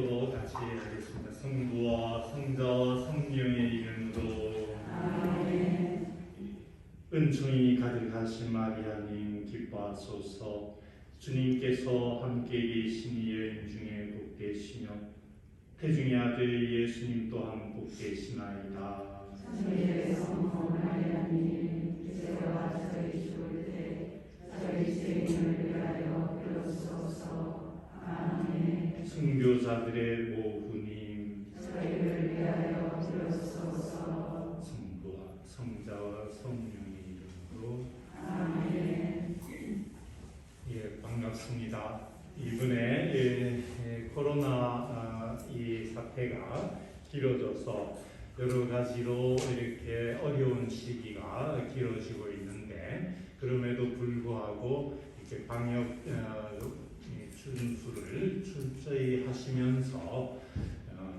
기도로 다시 하겠습니다. 성부와 성자와 성령의 이름으로 아멘. 은총이 가득하신 마리아님 기뻐하소서. 주님께서 함께 계시니 여인 중에 복되시며 태중의 아들 예수님 또한 복되시나이다. 천주의 성모 마리아님 이제와 저희 죽을 때 저희 죄인을 위하여 비로소서. 아멘. 순교자들의 모후님 저희를 위하여 비로소서. 성부와 성자와 성령의 이름으로 아멘. 예, 반갑습니다. 이번에 코로나 이 사태가 길어져서 여러 가지로 이렇게 어려운 시기가 길어지고 있는데, 그럼에도 불구하고 이렇게 방역 준수를 철저히 하시면서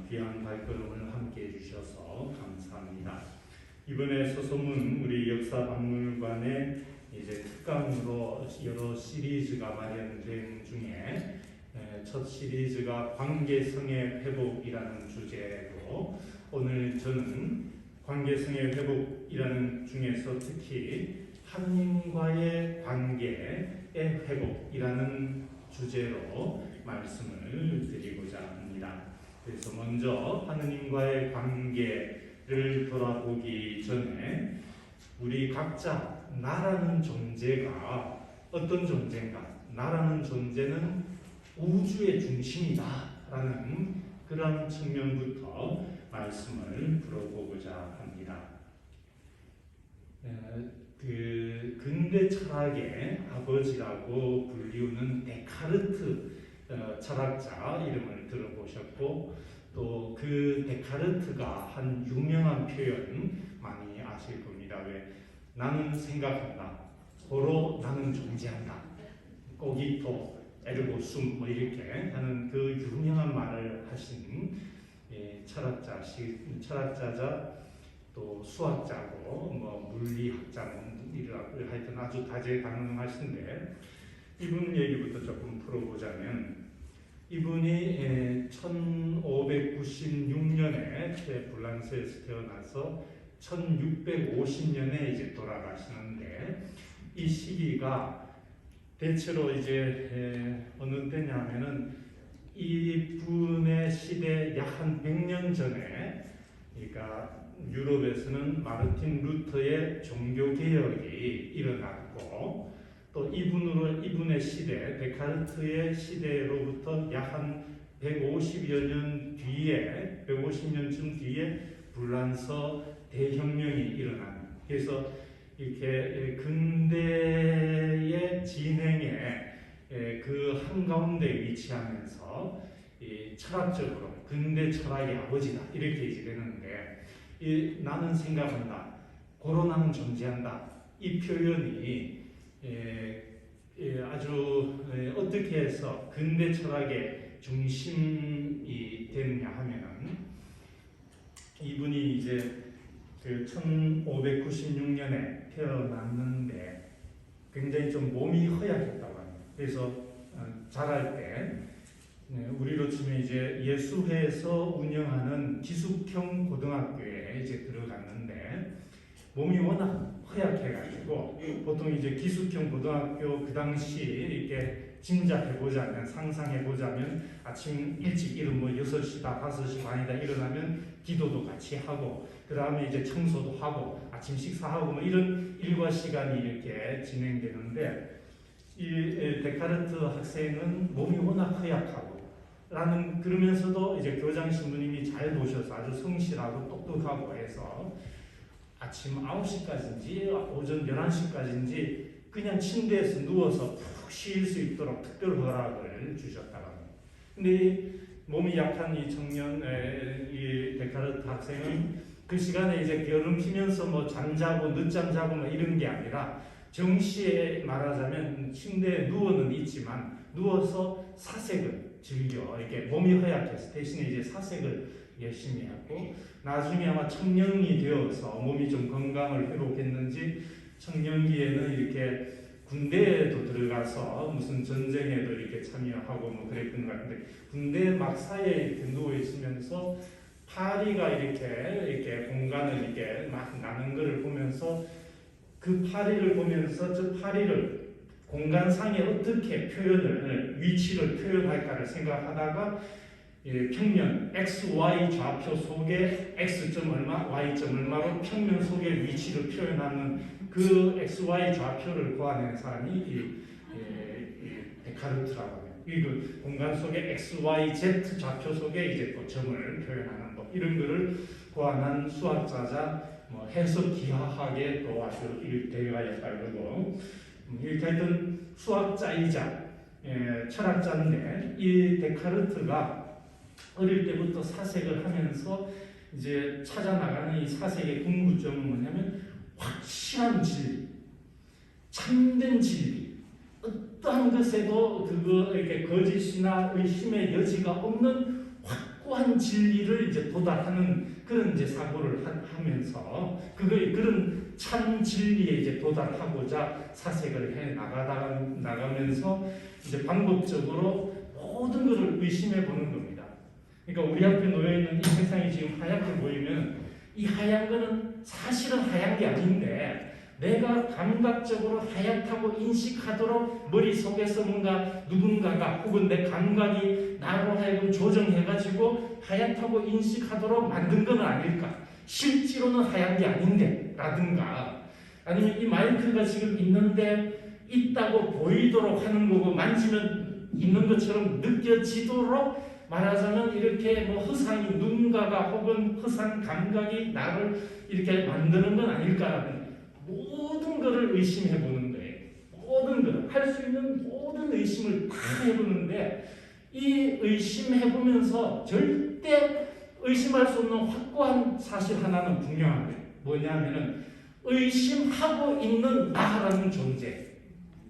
귀한 발걸음을 함께 해주셔서 감사합니다. 이번에 서소문 우리 역사박물관에 이제 특강으로 여러 시리즈가 마련된 중에 첫 시리즈가 관계성의 회복이라는 주제로, 오늘 저는 관계성의 회복이라는 중에서 특히 하느님과의 관계의 회복이라는 주제로 말씀을 드리고자 합니다. 그래서 먼저 하느님과의 관계를 돌아보기 전에 우리 각자 나라는 존재가 어떤 존재인가? 나라는 존재는 우주의 중심이다라는 그런 측면부터 말씀을 들어보고자 합니다. 그 근대 철학의 아버지라고 불리우는 데카르트 철학자 이름을 들어보셨고, 또 그 데카르트가 한 유명한 표현 많이 아실 겁니다. 왜? 나는 생각한다. 고로 나는 존재한다. 코기토 에르고 숨 뭐 이렇게 하는 그 유명한 말을 하신 철학자자 또 수학자고 뭐 물리학자이라고 하여튼 아주 다재다능하신데, 이분 얘기부터 조금 풀어보자면, 이분이 1596년에 프랑스에서 태어나서 1650년에 이제 돌아가시는데, 이 시기가 대체로 이제 어느 때냐면은 이분의 시대 약 한 100년 전에, 그러니까 유럽에서는 마르틴 루터의 종교개혁이 일어났고, 또 이분의 시대, 데카르트의 시대로부터 약 한 150여년 뒤에, 150년쯤 뒤에 불란서 대혁명이 일어납니다. 그래서 이렇게 근대의 진행에 그 한가운데 위치하면서 이 철학적으로 근대 철학의 아버지다 이렇게 이제 되는데, 나는 생각한다, 고로 나는 존재한다, 이 표현이 아주 어떻게 해서 근대 철학의 중심이 됐냐 하면은, 이분이 이제 그 1596년에 태어났는데 굉장히 좀 몸이 허약했다고 합니다. 그래서 자랄 때 우리로 치면 이제 예수회에서 운영하는 기숙형 고등학교에 이제 들어갔는데, 몸이 워낙 허약해가지고 보통 이제 기숙형 고등학교 그 당시 이렇게 짐작해보자면, 상상해보자면, 아침 일찍 일은 뭐 6시다 5시 반이다 일어나면 기도도 같이 하고, 그 다음에 이제 청소도 하고 아침 식사하고 뭐 이런 일과 시간이 이렇게 진행되는데, 이 데카르트 학생은 몸이 워낙 허약하고 그러면서도 이제 교장 신부님이 잘 보셔서 아주 성실하고 똑똑하고 해서 아침 9시까지인지 오전 11시까지인지 그냥 침대에서 누워서 푹 쉴 수 있도록 특별 허락을 주셨다고 합니다. 근데 이 몸이 약한 이 청년, 이 데카르트 학생은 그 시간에 이제 게으름 피면서 뭐 잠자고 늦잠 자고 뭐 이런 게 아니라, 정시에 말하자면 침대에 누워는 있지만 누워서 사색을 즐겨, 이렇게 몸이 허약해서 대신에 이제 사색을 열심히 하고, 나중에 아마 청년이 되어서 몸이 좀 건강을 회복했는지 청년기에는 이렇게 군대에도 들어가서 무슨 전쟁에도 이렇게 참여하고 뭐 그랬던 것 같은데 군대 막 사이에 이렇게 누워 있으면서 파리가 이렇게 공간을 이렇게 막 나는 것을 보면서 그 파리를 보면서 저 파리를 공간상에 어떻게 위치를 표현할까를 생각하다가 평면 XY 좌표 속에 X점 얼마, Y점 얼마로 평면 속에 위치를 표현하는 그 XY 좌표를 구하는 사람이 이 데카르트라고 합니다. 그 공간 속에 XYZ 좌표 속에 이제 또 점을 표현하는 뭐 이런 거를 구하는 수학자자 뭐 해석 기하학의 또 아주 일대가였다 그러고 이렇게 하여튼 수학자이자 철학자인데 이 데카르트가 어릴 때부터 사색을 하면서 이제 찾아나가는 이 사색의 궁극점은 뭐냐면 확실한 진리, 참된 진리, 어떠한 것에도 이렇게 거짓이나 의심의 여지가 없는 확고한 진리를 이제 도달하는 그런 이제 사고를 하면서 그런 참 진리에 이제 도달하고자 사색을 해 나가면서 이제 반복적으로 모든 것을 의심해 보는 겁니다. 그러니까 우리 앞에 놓여 있는 이 세상이 지금 하얗게 보이면 이 하얀 거는 사실은 하얀 게 아닌데 내가 감각적으로 하얗다고 인식하도록 머릿속에서 뭔가 누군가가 혹은 내 감각이 나로 하여금 조정해가지고 하얗다고 인식하도록 만든 건 아닐까? 실제로는 하얀 게 아닌데 라든가 아니면 이 마이크가 지금 있는데 있다고 보이도록 하는 거고 만지면 있는 것처럼 느껴지도록 말하자면 이렇게 뭐 허상이 누군가가 혹은 허상 감각이 나를 이렇게 만드는 건 아닐까라는 모든 것을 의심해 보는 거예요. 모든 것, 할 수 있는 모든 의심을 다 해보는데 이 의심해 보면서 절대 의심할 수 없는 확고한 사실 하나는 분명한 거예요. 뭐냐면은 의심하고 있는 나라는 존재.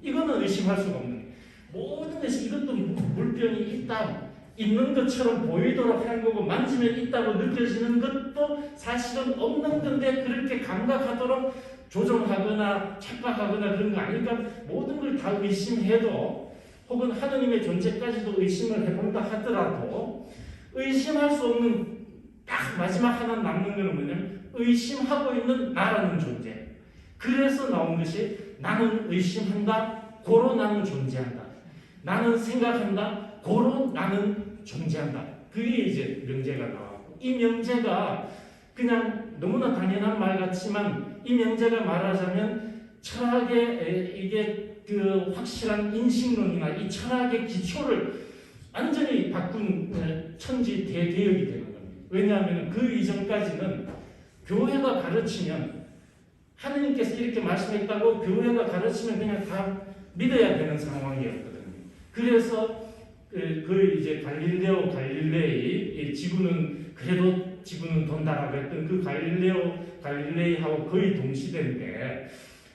이거는 의심할 수가 없는 거예요. 모든 것이 이것도 물병이 있다. 있는 것처럼 보이도록 한 거고 만지면 있다고 느껴지는 것도 사실은 없는 건데 그렇게 감각하도록 조정하거나 착각하거나 그런 거 아닐까? 모든 걸 다 의심해도 혹은 하느님의 존재까지도 의심을 해본다 하더라도 의심할 수 없는 딱 마지막 하나 남는 거는 뭐냐면 의심하고 있는 나라는 존재. 그래서 나온 것이 나는 의심한다. 고로 나는 존재한다. 나는 생각한다. 고로 나는 존재한다. 그게 이제 명제가 나왔고 이 명제가 그냥 너무나 당연한 말 같지만 이 명제가 말하자면 철학의 이게 그 확실한 인식론이나 이 철학의 기초를 완전히 바꾼 천지 대개혁이 되는 겁니다. 왜냐하면 그 이전까지는 교회가 가르치면 하느님께서 이렇게 말씀했다고 교회가 가르치면 그냥 다 믿어야 되는 상황이었거든요. 그래서 그 이제 갈릴레이 지구는 그래도 지구는 돈다라고 했던 그 갈릴레이하고 거의 동시대인데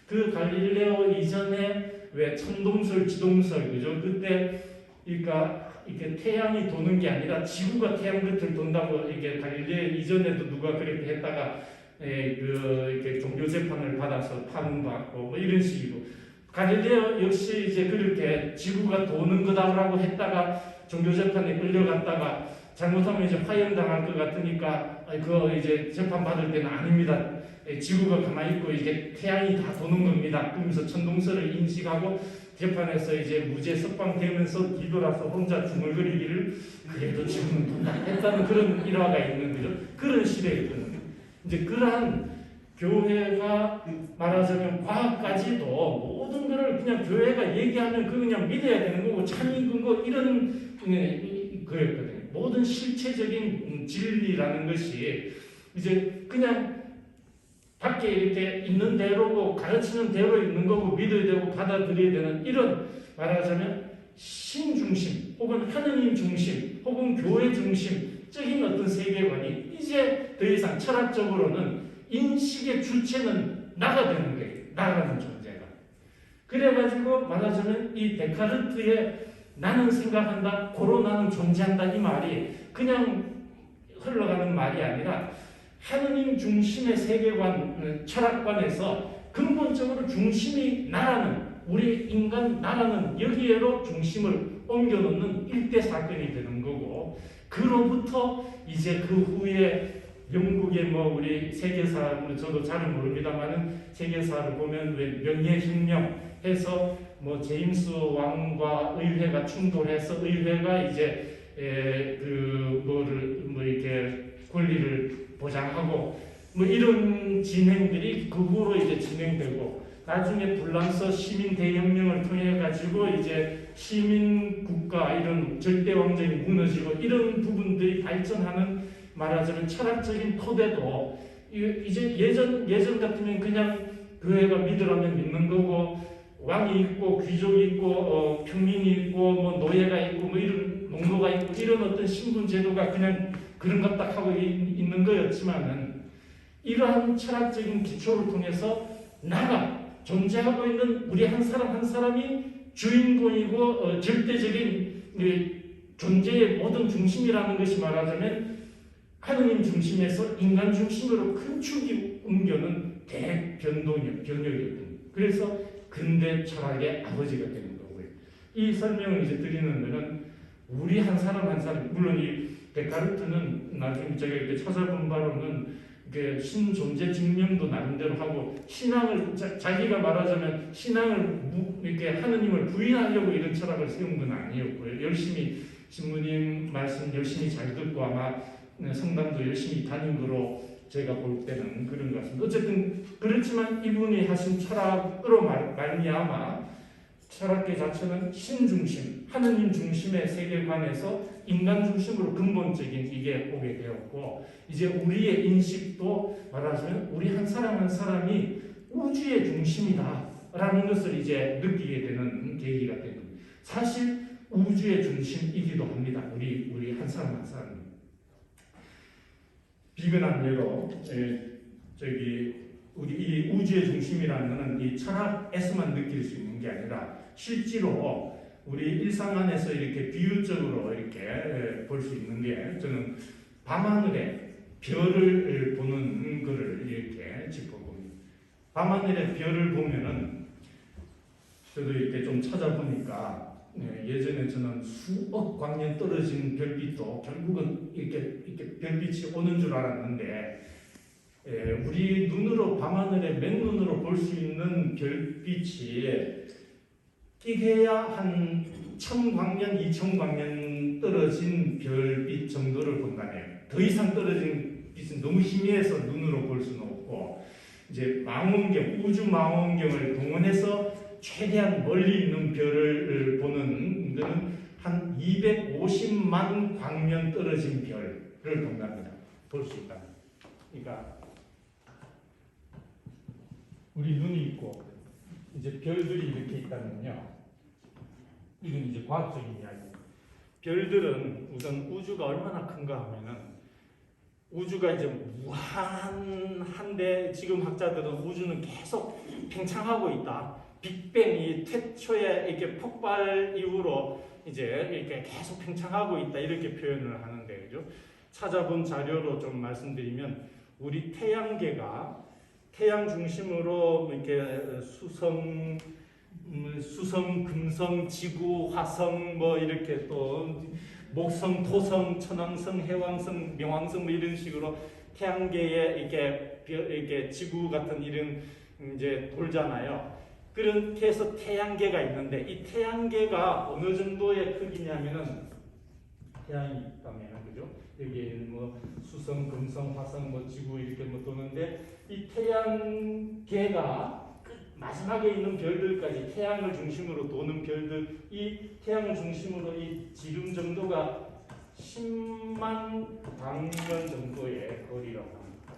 그 갈릴레오 이전에 왜 천동설, 지동설 그죠? 그때 그러니까 이게 태양이 도는 게 아니라 지구가 태양 곁을 돈다고 이게 갈릴레오 이전에도 누가 그렇게 했다가 이렇게 종교 재판을 받아서 파문받고 뭐 이런 식이고 갈릴레오 역시 이제 그렇게 지구가 도는 거다라고 했다가 종교 재판에 끌려갔다가 잘못하면 이제 화형당할 것 같으니까 그거 이제 재판 받을 때는 아닙니다. 지구가 가만히 있고 이게 태양이 다 도는 겁니다. 그러면서 천동설을 인식하고 재판에서 이제 무죄 석방되면서 뒤돌아서 혼자 중얼거리기를 그래도 지구는 돈다 했다는 그런 일화가 있는 거죠. 그런 시대였거든요. 이제 그러한 교회가 말하자면 과학까지도 모든 것을 그냥 교회가 얘기하면 그 그냥 믿어야 되는 거고 참이 근거 이런 거였거든요. 모든 실체적인 진리라는 것이 이제 그냥 밖에 이렇게 있는 대로고 가르치는 대로 있는 거고 믿어야 되고 받아들여야 되는 이런 말하자면 신 중심 혹은 하느님 중심 혹은 교회 중심적인 어떤 세계관이 이제 더 이상 철학적으로는 인식의 주체는 나가 되는 거예요. 나라는 존재가. 그래가지고 말하자면 이 데카르트의 나는 생각한다, 고로 나는 존재한다 이 말이 그냥 흘러가는 말이 아니라 하느님 중심의 세계관, 철학관에서 근본적으로 중심이 나라는 우리 인간 나라는 여기에로 중심을 옮겨놓는 일대 사건이 되는 거고, 그로부터 이제 그 후에 영국의 뭐 우리 세계사, 저도 잘은 모릅니다만은 세계사를 보면 왜 명예혁명 해서 뭐 제임스 왕과 의회가 충돌해서 의회가 이제 그 뭐를 뭐 이렇게 권리를 보장하고 뭐 이런 진행들이 그 후로 이제 진행되고, 나중에 불란서 시민 대혁명을 통해 가지고 이제 시민 국가 이런 절대 왕정이 무너지고 이런 부분들이 발전하는, 말하자면 철학적인 토대도 이제 예전 같으면 그냥 교회가 믿으라면 믿는 거고, 왕이 있고 귀족이 있고 평민이 있고 뭐 노예가 있고 뭐 이런 농노가 있고 이런 어떤 신분 제도가 그냥 그런 것 딱 하고 있는 거였지만은, 이러한 철학적인 기초를 통해서 나가 존재하고 있는 우리 한 사람 한 사람이 주인공이고 절대적인 존재의 모든 중심이라는 것이, 말하자면 하느님 중심에서 인간 중심으로 큰 축이 옮겨는 대변혁이었거든요. 그래서 근대 철학의 아버지가 되는 거고요. 이 설명을 이제 드리는 것은 우리 한 사람 한 사람, 물론 이 데카르트는 나중에 제가 이렇게 찾아본 바로는 신존재 증명도 나름대로 하고, 신앙을 자기가 말하자면 신앙을 이렇게 하느님을 부인하려고 이런 철학을 세운 건 아니었고요. 열심히 신부님 말씀 열심히 잘 듣고 아마 성당도 열심히 다닌 거로 제가 볼 때는 그런 것 같습니다. 어쨌든 그렇지만 이분이 하신 철학으로 말미암아 철학계 자체는 신중심, 하느님 중심의 세계관에서 인간 중심으로 근본적인 이게 오게 되었고, 이제 우리의 인식도 말하자면 우리 한 사람 한 사람이 우주의 중심이다라는 것을 이제 느끼게 되는 계기가 됩니다. 사실 우주의 중심이기도 합니다. 우리 한 사람 한 사람이. 비근한 예로 우리 이 우주의 중심이라는 것은 이 철학에서만 느낄 수 있는 게 아니라 실제로 우리 일상 안에서 이렇게 비유적으로 이렇게 볼 수 있는 게, 저는 밤하늘에 별을 보는 것을 이렇게 짚어봅니다. 밤하늘에 별을 보면은 저도 이렇게 좀 찾아보니까 예전에 저는 수억 광년 떨어진 별빛도 결국은 이렇게 별빛이 오는 줄 알았는데, 우리 눈으로 밤하늘에 맨눈으로 볼 수 있는 별빛이 끼해야 한 1000광년, 2000광년 떨어진 별빛 정도를 본다네요. 더 이상 떨어진 빛은 너무 희미해서 눈으로 볼 수는 없고, 이제 망원경, 우주 망원경을 동원해서 최대한 멀리 있는 별을 보는 것은 한 250만 광년 떨어진 별을 본답니다. 볼 수 있다. 그러니까 우리 눈이 있고 이제 별들이 이렇게 있다면요, 이건 이제 과학적인 이야기. 별들은 우선 우주가 얼마나 큰가 하면은, 우주가 이제 무한한데 지금 학자들은 우주는 계속 팽창하고 있다. 빅뱅이 최초의 이렇게 폭발 이후로 이제 이렇게 계속 팽창하고 있다, 이렇게 표현을 하는데, 그죠? 찾아본 자료로 좀 말씀드리면, 우리 태양계가 태양 중심으로 이렇게 수성, 금성, 지구, 화성, 뭐 이렇게 또 목성, 토성, 천왕성, 해왕성, 명왕성 뭐 이런 식으로 태양계에 이렇게 지구 같은 이런 이제 돌잖아요. 그렇게 해서 태양계가 있는데, 이 태양계가 어느 정도의 크기냐면은, 태양이 있다면 그죠? 여기에는 뭐 수성, 금성, 화성, 뭐 지구 이렇게 뭐 도는데, 이 태양계가 마지막에 있는 별들까지 태양을 중심으로 도는 별들, 이 태양을 중심으로 이 지름 정도가 10만 광년 정도의 거리라고 합니다.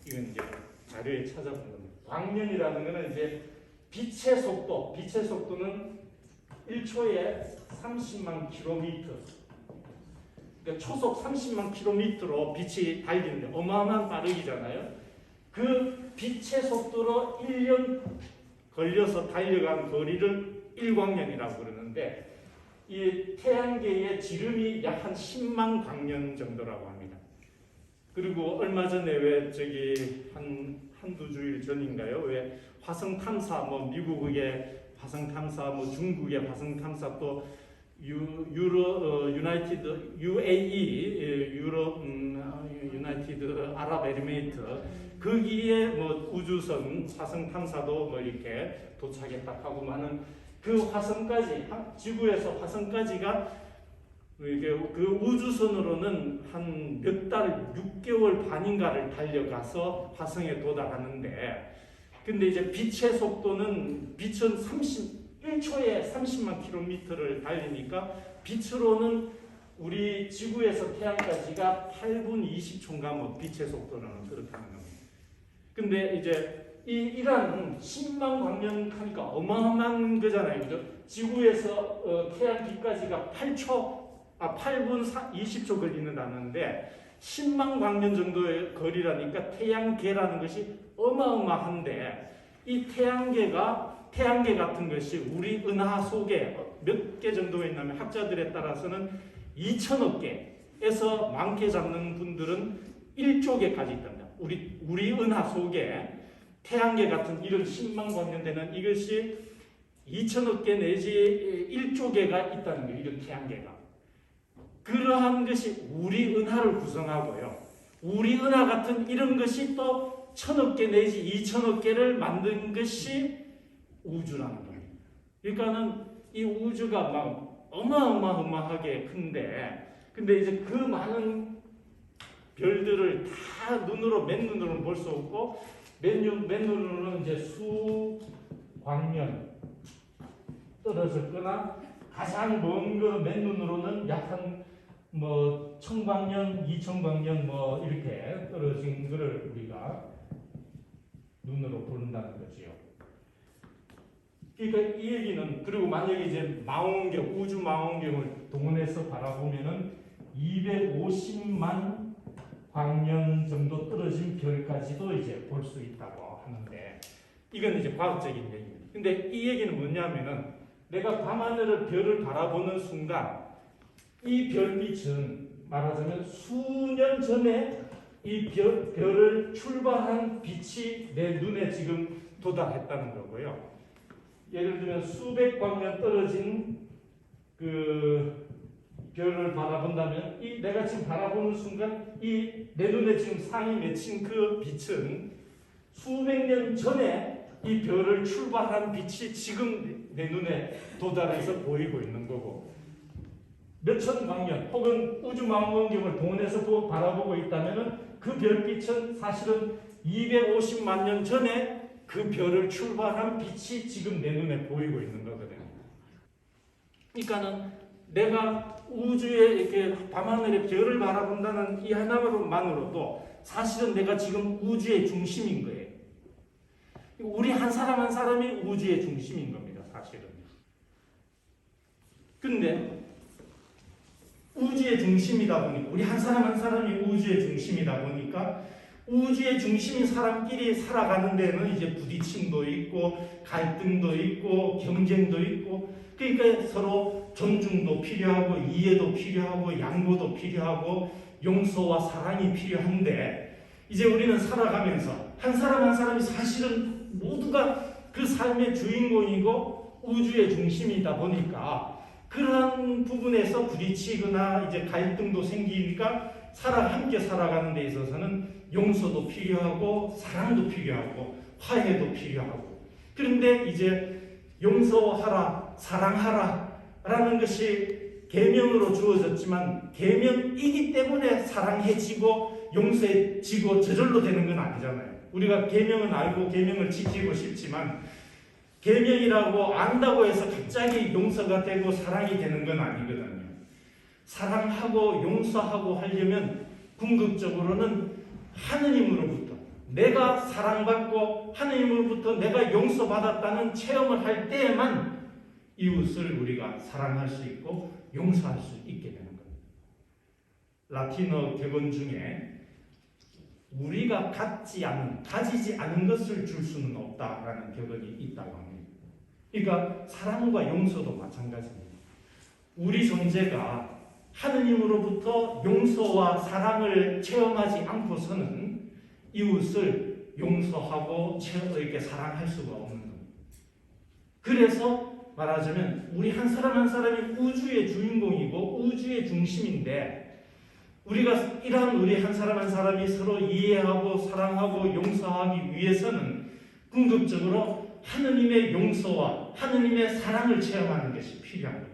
이건 이제 자료에 찾아본 겁니다. 광년이라는 것은 이제 빛의 속도는 1초에 30만 킬로미터. 그러니까 초속 30만 킬로미터로 빛이 달리는데 어마어마한 빠르기잖아요. 그 빛의 속도로 1년 걸려서 달려간 거리를 1광년이라고 그러는데, 이 태양계의 지름이 약 한 10만 광년 정도라고 합니다. 그리고 얼마 전에 왜 저기 한두 주일 전인가요? 왜 화성 탐사, 뭐 미국의 화성 탐사, 뭐 중국의 화성 탐사 또 유나이티드 UAE 유나이티드 아랍에미레이트 거기에 뭐 우주선 화성 탐사도 뭐 이렇게 도착했다 하고 많은 그 화성까지 지구에서 화성까지가 이게 그 우주선으로는 한 몇 달, 6개월 반인가를 달려가서 화성에 도달하는데, 근데 이제 빛의 속도는 빛은 1초에 30만 킬로미터를 달리니까 빛으로는 우리 지구에서 태양까지가 8분 20초인가 뭐 빛의 속도는 그렇다는 겁니다. 근데 이제 이란 10만 광년 하니까 어마어마한 거잖아요. 그죠? 지구에서 태양 빛까지가 8분 20초 걸리는다는데 10만 광년 정도의 거리라니까 태양계라는 것이 어마어마한데 이 태양계 같은 것이 우리 은하 속에 몇 개 정도가 있냐면 학자들에 따라서는 2천억 개에서 많게 잡는 분들은 1조 개까지 있답니다. 우리 은하 속에 태양계 같은 이런 10만 광년 되는 이것이 2천억 개 내지 1조 개가 있다는 거예요. 이런 태양계가. 그러한 것이 우리 은하를 구성하고요. 우리 은하 같은 이런 것이 또 1,000억 개 내지 2천억 개를 만든 것이 우주라는 겁니다. 그러니까는 이 우주가 막 어마어마하게 큰데, 근데 이제 그 많은 별들을 다 맨눈으로는 볼 수 없고, 맨눈으로는 이제 수광년 떨어졌거나 가장 먼 거 맨눈으로는 약 한 뭐 1000광년, 2000광년 뭐 이렇게 떨어진 거를 우리가 눈으로 보는다는 거지요. 그러니까 이 얘기는, 그리고 만약에 이제 망원경, 우주 망원경을 동원해서 바라보면은 250만 광년 정도 떨어진 별까지도 이제 볼 수 있다고 하는데, 이건 이제 과학적인 얘기입니다. 근데 이 얘기는 뭐냐면은 내가 밤하늘을 별을 바라보는 순간 이 별빛은 말하자면 수년 전에 이 별을 출발한 빛이 내 눈에 지금 도달했다는 거고요. 예를 들면 수백 광년 떨어진 그 별을 바라본다면 이 내가 지금 바라보는 순간 이 내 눈에 지금 상이 맺힌 그 빛은 수백 년 전에 이 별을 출발한 빛이 지금 내 눈에 도달해서 보이고 있는 거고, 몇천 광년 혹은 우주 망원경을 동원해서 바라보고 있다면 그 별빛은 사실은 250만 년 전에 그 별을 출발한 빛이 지금 내 눈에 보이고 있는 거거든요. 그러니까는 내가 우주에 이렇게 밤하늘의 별을 바라본다는 이 하나만으로도 사실은 내가 지금 우주의 중심인 거예요. 우리 한 사람 한 사람이 우주의 중심인 겁니다, 사실은. 근데 우주의 중심이다 보니까, 우리 한 사람 한 사람이 우주의 중심이다 보니까 우주의 중심인 사람끼리 살아가는 데는 이제 부딪힘도 있고 갈등도 있고 경쟁도 있고, 그러니까 서로 존중도 필요하고 이해도 필요하고 양보도 필요하고 용서와 사랑이 필요한데, 이제 우리는 살아가면서 한 사람 한 사람이 사실은 모두가 그 삶의 주인공이고 우주의 중심이다 보니까 그러한 부분에서 부딪히거나 이제 갈등도 생기니까 함께 살아가는 데 있어서는 용서도 필요하고 사랑도 필요하고 화해도 필요하고, 그런데 이제 용서하라, 사랑하라 라는 것이 계명으로 주어졌지만 계명이기 때문에 사랑해지고 용서해지고 저절로 되는 건 아니잖아요. 우리가 계명은 알고 계명을 지키고 싶지만 계명이라고 안다고 해서 갑자기 용서가 되고 사랑이 되는 건 아니거든요. 사랑하고 용서하고 하려면 궁극적으로는 하느님으로부터 내가 사랑받고 하느님으로부터 내가 용서받았다는 체험을 할 때에만 이웃을 우리가 사랑할 수 있고 용서할 수 있게 되는 겁니다. 라틴어 격언 중에 우리가 가지지 않은 것을 줄 수는 없다라는 격언이 있다고 합니다. 그러니까 사랑과 용서도 마찬가지입니다. 우리 존재가 하느님으로부터 용서와 사랑을 체험하지 않고서는 이웃을 용서하고 이렇게 사랑할 수가 없는 겁니다. 그래서 말하자면 우리 한 사람 한 사람이 우주의 주인공이고 우주의 중심인데, 우리가 이러한 우리 한 사람 한 사람이 서로 이해하고 사랑하고 용서하기 위해서는 궁극적으로 하느님의 용서와 하느님의 사랑을 체험하는 것이 필요합니다.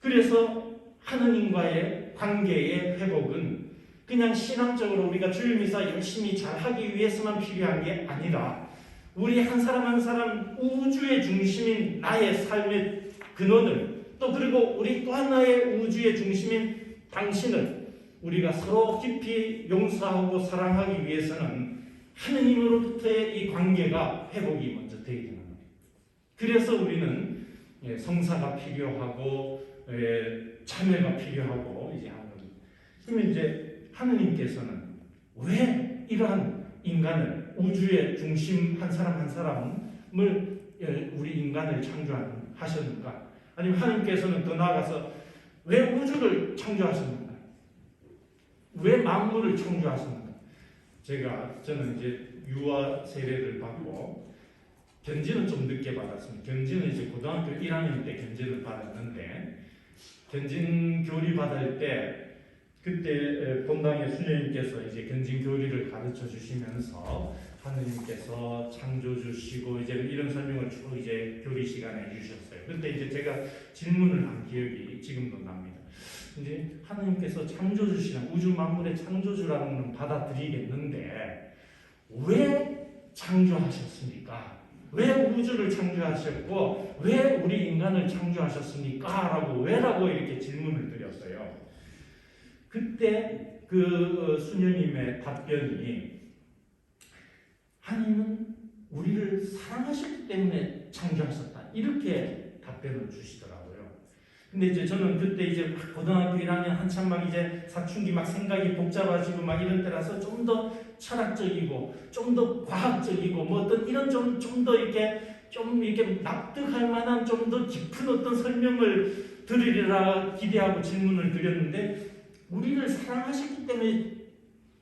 그래서 하느님과의 관계의 회복은 그냥 신앙적으로 우리가 주일미사 열심히 잘하기 위해서만 필요한 게 아니라, 우리 한 사람 한 사람 우주의 중심인 나의 삶의 근원을, 또 그리고 우리 또 하나의 우주의 중심인 당신을 우리가 서로 깊이 용서하고 사랑하기 위해서는 하느님으로부터의 이 관계가 회복이 먼저 되어야 되는 거예요. 그래서 우리는 성사가 필요하고 참여가 필요하고 이제 하는 겁니다. 그러면 이제 하느님께서는 왜 이러한 인간을, 우주의 중심 한 사람 한 사람을, 우리 인간을 창조하셨는가? 아니면 하느님께서는 더 나아가서 왜 우주를 창조하셨는가? 왜 만물을 창조하셨는가? 저는 이제 유아 세례를 받고 견지는 좀 늦게 받았습니다. 견지는 이제 고등학교 1학년 때 견지를 받았는데, 견진 교리 받을 때 그때 본당의 수녀님께서 이제 견진 교리를 가르쳐 주시면서 하느님께서 창조 주시고 이제 이런 설명을 쭉 이제 교리 시간에 해주셨어요. 그때 이제 제가 질문을 한 기억이 지금도 납니다. 이제 하느님께서 창조 주시는 우주 만물의 창조주라는 건 받아들이겠는데 왜 창조하셨습니까? 왜 우주를 창조하셨고 왜 우리 인간을 창조하셨습니까? 왜라고 이렇게 질문을 드렸어요. 그때 그 수녀님의 답변이, 하나님은 우리를 사랑하셨기 때문에 창조하셨다, 이렇게 답변을 주시더라고요. 근데 이제 저는 그때 이제 고등학교 1학년 한참 막 이제 사춘기 막 생각이 복잡해지고 막 이런 때라서 좀 더 철학적이고 좀 더 과학적이고 뭐 어떤 이런 좀 더 이렇게 납득할 만한 좀 더 깊은 어떤 설명을 드리리라 기대하고 질문을 드렸는데, 우리를 사랑하셨기 때문에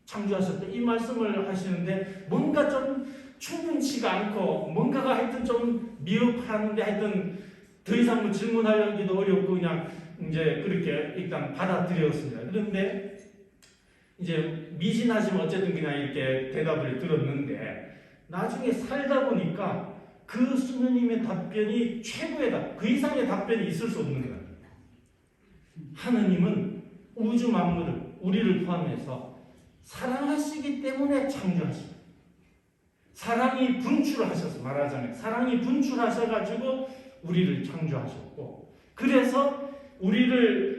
창조하셨다, 이 말씀을 하시는데 뭔가 좀 충분치가 않고 뭔가가 하여튼 좀 미흡한데, 하여튼 더 이상 뭐 질문하기도 어렵고 그냥 이제 그렇게 일단 받아들였습니다. 그런데 이제 미진하지만 어쨌든 그냥 이렇게 대답을 들었는데, 나중에 살다 보니까 그 수녀님의 답변이 최고의 그 이상의 답변이 있을 수 없는 거예요. 하느님은 우주 만물을, 우리를 포함해서 사랑하시기 때문에 창조하십니다. 사랑이 분출하셔서, 말하자면 사랑이 분출하셔가지고 우리를 창조하셨고, 그래서 우리를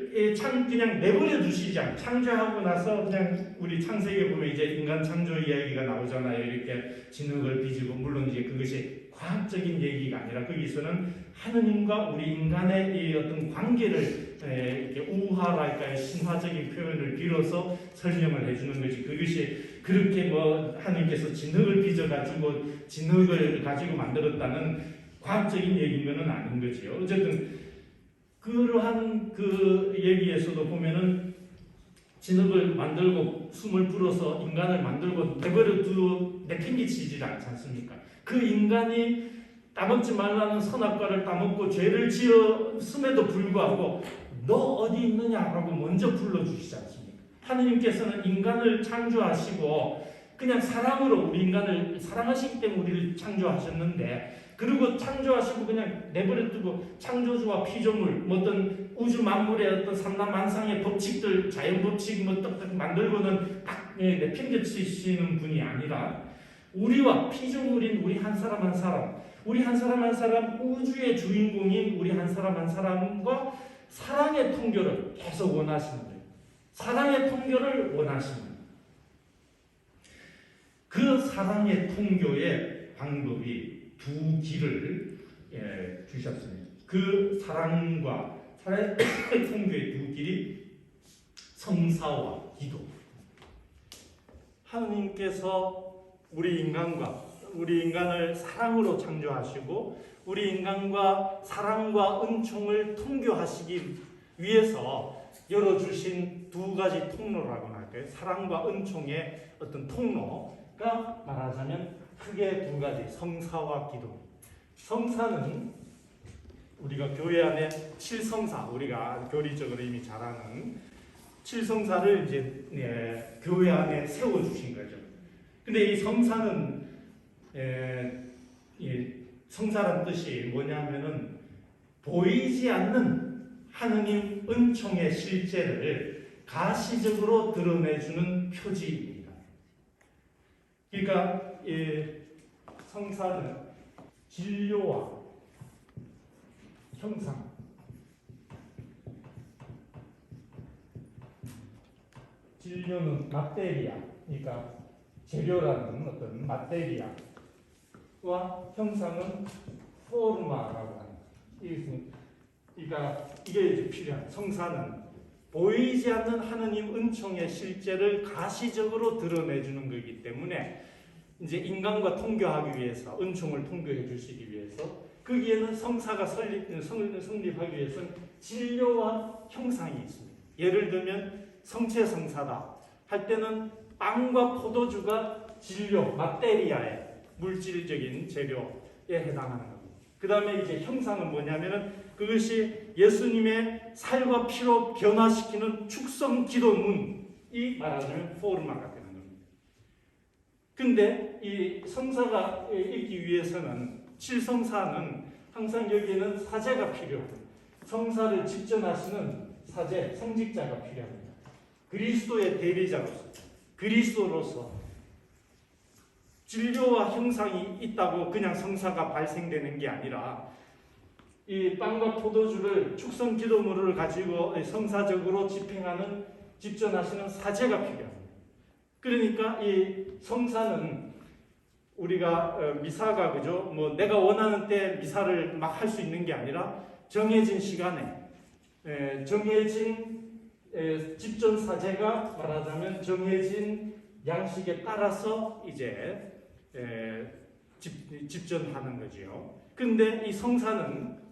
그냥 내버려 두시지 않고, 창조하고 나서 그냥 우리 창세기에 보면 이제 인간 창조 이야기가 나오잖아요. 이렇게 진흙을 빚고, 물론 이제 그것이 과학적인 얘기가 아니라 거기서는 하느님과 우리 인간의 이 어떤 관계를 이렇게 우화랄까요, 신화적인 표현을 빌어서 설명을 해주는 거지. 그것이 그렇게 뭐 하느님께서 진흙을 빚어가지고 진흙을 가지고 만들었다는 과학적인 얘기는 아닌 거지요. 어쨌든 그러한 그 얘기에서도 보면은 진흙을 만들고 숨을 불어서 인간을 만들고 내버려 내팽개치지 않지 않습니까? 그 인간이 따먹지 말라는 선악과를 따먹고 죄를 지었음에도 불구하고 너 어디 있느냐라고 먼저 불러주시지 않습니까? 하느님께서는 인간을 창조하시고 그냥 사랑으로 우리 인간을 사랑하시기 때문에 우리를 창조하셨는데, 그리고 창조하시고 그냥 내버려 두고 창조주와 피조물, 뭐 어떤 우주 만물의 어떤 삼라만상의 법칙들, 자연 법칙 뭐 딱딱 만들고는 딱 내팽개치시는 분이 아니라, 우리와 피조물인 우리 한 사람 한 사람, 우리 한 사람 한 사람 우주의 주인공인 우리 한 사람 한 사람과 사랑의 통교를 계속 원하시는 거예요. 사랑의 통교를 원하시는 거예요. 그 사랑의 통교의 방법이 두 길을 주셨습니다. 그 사랑과 사랑의 통교의 두 길이 성사와 기도. 하느님께서 우리 인간을 사랑으로 창조하시고 우리 인간과 사랑과 은총을 통교하시기 위해서 열어주신 두 가지 통로라고 할까요? 사랑과 은총의 어떤 통로가 말하자면 크게 두 가지, 성사와 기도. 성사는 우리가 교회 안에 칠성사, 우리가 교리적으로 이미 잘 아는 칠성사를 이제 교회 안에 세워 주신 거죠. 근데 이 성사는 이 성사란 뜻이 뭐냐면은 보이지 않는 하느님 은총의 실제를 가시적으로 드러내주는 표지입니다. 그러니까 이 성사는 진료와 형상, 진료는 마테리아, 그러니까 재료라는 어떤 마테리아와 형상은 포르마라고 하는 거예요. 그러니까 이게 이제 필요한 성사는 보이지 않는 하느님 은총의 실제를 가시적으로 드러내주는 거기 때문에 이제 인간과 통교하기 위해서 은총을 통교해 주시기 위해서 거기에는 성사가 성립하기 위해서는 진료와 형상이 있습니다. 예를 들면 성체성사다 할 때는 빵과 포도주가 진료, 마테리아의 물질적인 재료에 해당하는 겁니다. 그 다음에 이제 형상은 뭐냐면은 그것이 예수님의 살과 피로 변화시키는 축성 기도문이 말하자면 포르마가 되는 겁니다. 근데 이 성사가 있기 위해서는 칠성사는 항상 여기에는 사제가 필요합니다. 성사를 집전하시는 사제, 성직자가 필요합니다. 그리스도의 대리자로서, 그리스도로서 진료와 형상이 있다고 그냥 성사가 발생되는 게 아니라 이 빵과 포도주를 축성 기도물을 가지고 성사적으로 집전하시는 사제가 필요합니다. 그러니까 이 성사는 우리가 미사가 그죠? 뭐 내가 원하는 때 미사를 막 할 수 있는 게 아니라 정해진 시간에 정해진 집전 사제가 말하자면 정해진 양식에 따라서 이제 집전하는 거지요. 근데 이 성사는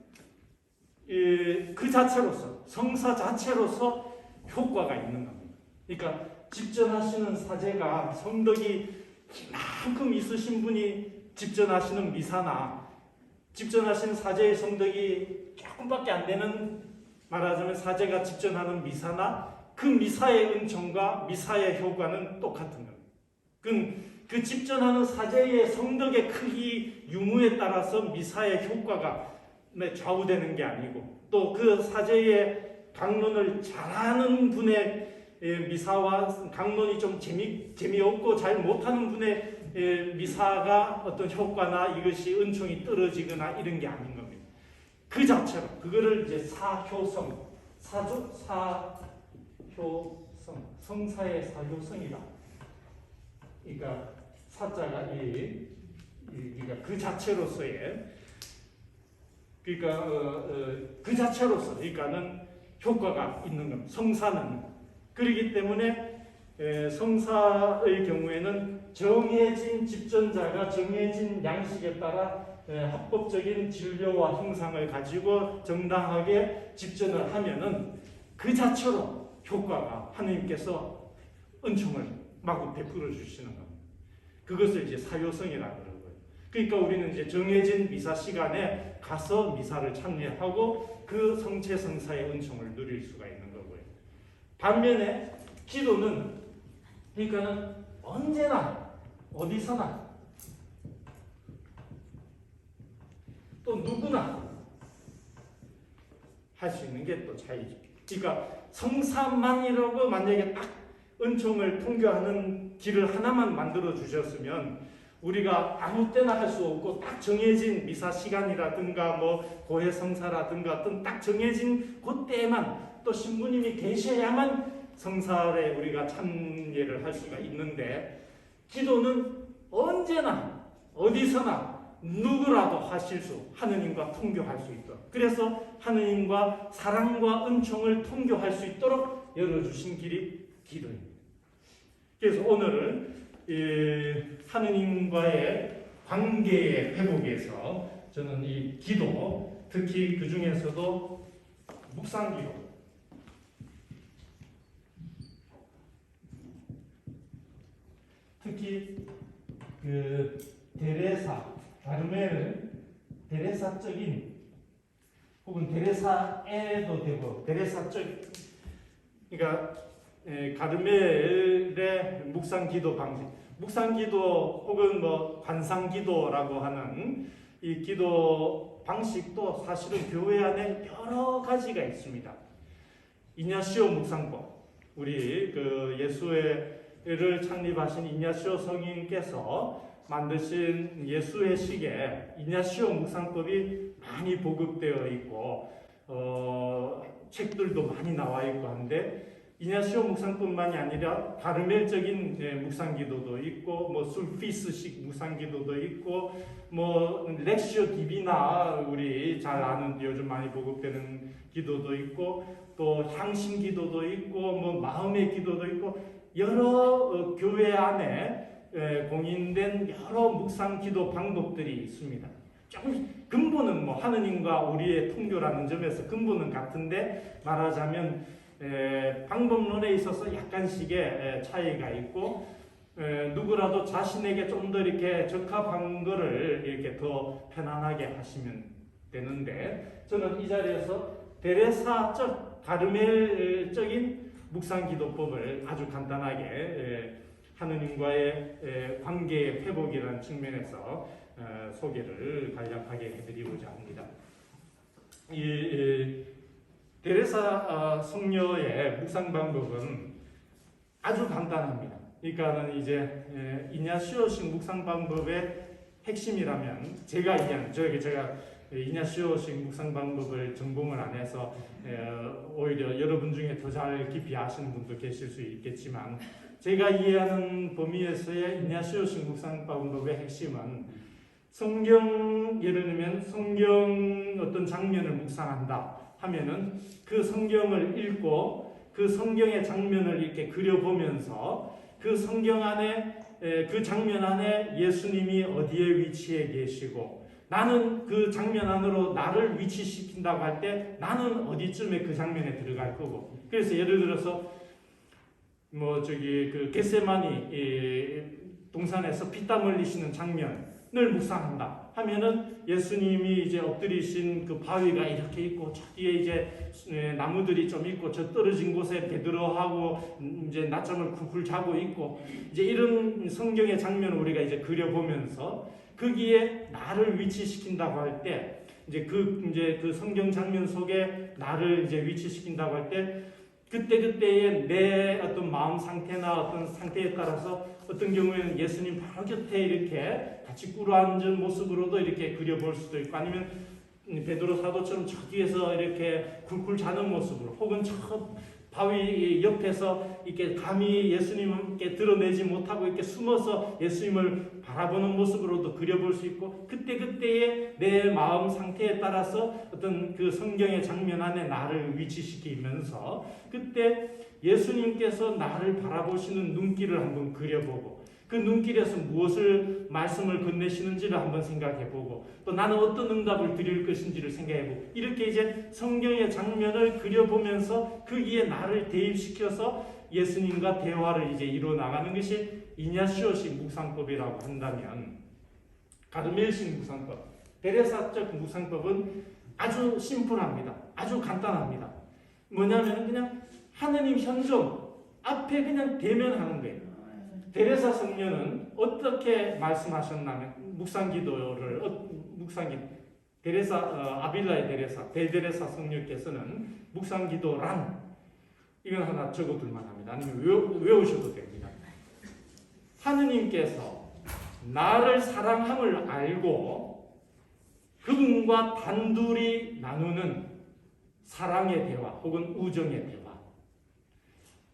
그 자체로서 성사 자체로서 효과가 있는 겁니다. 그러니까 집전하시는 사제가 성덕이 이만큼 있으신 분이 집전하시는 미사나 집전하시는 사제의 성덕이 조금밖에 안 되는 말하자면 사제가 집전하는 미사나 그 미사의 은총과 미사의 효과는 똑같은 겁니다. 그 집전하는 사제의 성덕의 크기 유무에 따라서 미사의 효과가 좌우되는 게 아니고 또 그 사제의 강론을 잘하는 분의 미사와 강론이 좀 재미없고 잘 못하는 분의 미사가 어떤 효과나 이것이 은총이 떨어지거나 이런 게 아닌 겁니다. 그 자체로 그거를 이제 사효성, 성사의 사효성이다. 그러니까 사자가 그러니까 그 자체로서의 그러니까 그 자체로서 그러니까는 효과가 있는 겁니다. 성사는 그렇기 때문에 성사의 경우에는 정해진 집전자가 정해진 양식에 따라 합법적인 진료와 형상을 가지고 정당하게 집전을 하면은 그 자체로 효과가 하나님께서 은총을 마구 베풀어 주시는 겁니다. 그것을 이제 사효성이라고 그러고요. 그러니까 우리는 이제 정해진 미사 시간에 가서 미사를 참여하고 그 성체성사의 은총을 누릴 수가 있는 거고요. 반면에 기도는 그러니까는 언제나 어디서나 또 누구나 할 수 있는 게 또 차이죠. 그러니까 성사만이라고 만약에 딱 은총을 통교하는 길을 하나만 만들어 주셨으면 우리가 아무 때나 할 수 없고 딱 정해진 미사 시간이라든가 뭐 고해 성사라든가 어떤 딱 정해진 그때만 또 신부님이 계셔야만 성사에 우리가 참여를 할 수가 있는데 기도는 언제나 어디서나 누구라도 하실 수 하느님과 통교할 수 있도록 그래서 하느님과 사랑과 은총을 통교할 수 있도록 열어주신 길이 기도입니다. 그래서 오늘은 하느님과의 관계의 회복에서 저는 이 기도 특히 그 중에서도 묵상기도 특히 그 데레사, 가르멜, 데레사적인 혹은 데레사에도 되고 데레사적, 그러니까 가르멜의 묵상기도 방식, 묵상기도 혹은 뭐 관상기도라고 하는 이 기도 방식도 사실은 교회 안에 여러 가지가 있습니다. 이냐시오 묵상법, 우리 그 예수회를 창립하신 이냐시오 성인께서 만드신 예수의 시계 이냐시오 묵상법이 많이 보급되어 있고 책들도 많이 나와 있고 한데, 이냐시오 묵상뿐만이 아니라 가르멜적인 묵상기도도 있고, 뭐 술피스식 묵상기도도 있고, 뭐 렉시오 디비나 우리 잘 아는 요즘 많이 보급되는 기도도 있고, 또 향신기도도 있고, 뭐 마음의 기도도 있고, 여러 교회 안에 공인된 여러 묵상기도 방법들이 있습니다. 조금 근본은 뭐 하느님과 우리의 통교라는 점에서 근본은 같은데, 말하자면 방법론에 있어서 약간씩의 차이가 있고, 누구라도 자신에게 좀 더 이렇게 적합한 거를 이렇게 더 편안하게 하시면 되는데, 저는 이 자리에서 데레사적 가르멜적인 묵상기도법을 아주 간단하게 하느님과의 관계의 회복이라는 측면에서 소개를 간략하게 해드리고자 합니다. 이 데레사 성녀의 묵상 방법은 아주 간단합니다. 그러니까는 이제 이냐시오식 묵상 방법의 핵심이라면, 제가 이냐시오식 묵상 방법을 전공을 안 해서 오히려 여러분 중에 더 잘 깊이 아시는 분도 계실 수 있겠지만, 제가 이해하는 범위에서의 이냐시오식 묵상 방법의 핵심은, 예를 들면 성경 어떤 장면을 묵상한다 하면은 그 성경을 읽고 그 성경의 장면을 이렇게 그려보면서 그 성경 안에, 그 장면 안에 예수님이 어디에 위치해 계시고, 나는 그 장면 안으로 나를 위치시킨다고 할 때 나는 어디쯤에 그 장면에 들어갈 거고. 그래서 예를 들어서 그 겟세마니 동산에서 피땀 흘리시는 장면을 묵상한다 하면은, 예수님이 이제 엎드리신 그 바위가 이렇게 있고, 저 뒤에 이제 나무들이 좀 있고, 저 떨어진 곳에 베드로하고 이제 낮잠을 쿨쿨 자고 있고, 이제 이런 성경의 장면을 우리가 이제 그려보면서 거기에 나를 위치시킨다고 할 때, 이제 그 성경 장면 속에 나를 이제 위치시킨다고 할 때, 그때의 내 어떤 마음 상태나 어떤 상태에 따라서 어떤 경우에는 예수님 바로 곁에 이렇게 같이 꿇어앉은 모습으로도 이렇게 그려볼 수도 있고, 아니면 베드로 사도처럼 저 뒤에서 이렇게 굴굴 자는 모습으로, 혹은 저 바위 옆에서 이렇게 감히 예수님께 드러내지 못하고 이렇게 숨어서 예수님을 바라보는 모습으로도 그려볼 수 있고, 그때의 내 마음 상태에 따라서 어떤 그 성경의 장면 안에 나를 위치시키면서, 그때 예수님께서 나를 바라보시는 눈길을 한번 그려보고, 그 눈길에서 무엇을 말씀을 건네시는지를 한번 생각해보고, 또 나는 어떤 응답을 드릴 것인지를 생각해보고, 이렇게 이제 성경의 장면을 그려보면서 거기에 나를 대입시켜서 예수님과 대화를 이제 이루어 나가는 것이 이냐시오식 묵상법이라고 한다면, 가르멜식 묵상법, 데레사적 묵상법은 아주 심플합니다. 아주 간단합니다. 뭐냐면 그냥 하느님 현존 앞에 그냥 대면하는 거예요. 데레사 성녀는 어떻게 말씀하셨냐면, 아빌라의 데레사, 대데레사 성녀께서는 묵상기도란, 이건 하나 적어둘만 합니다. 아니면 외우셔도 됩니다. 하느님께서 나를 사랑함을 알고 그분과 단둘이 나누는 사랑의 대화 혹은 우정의 대화.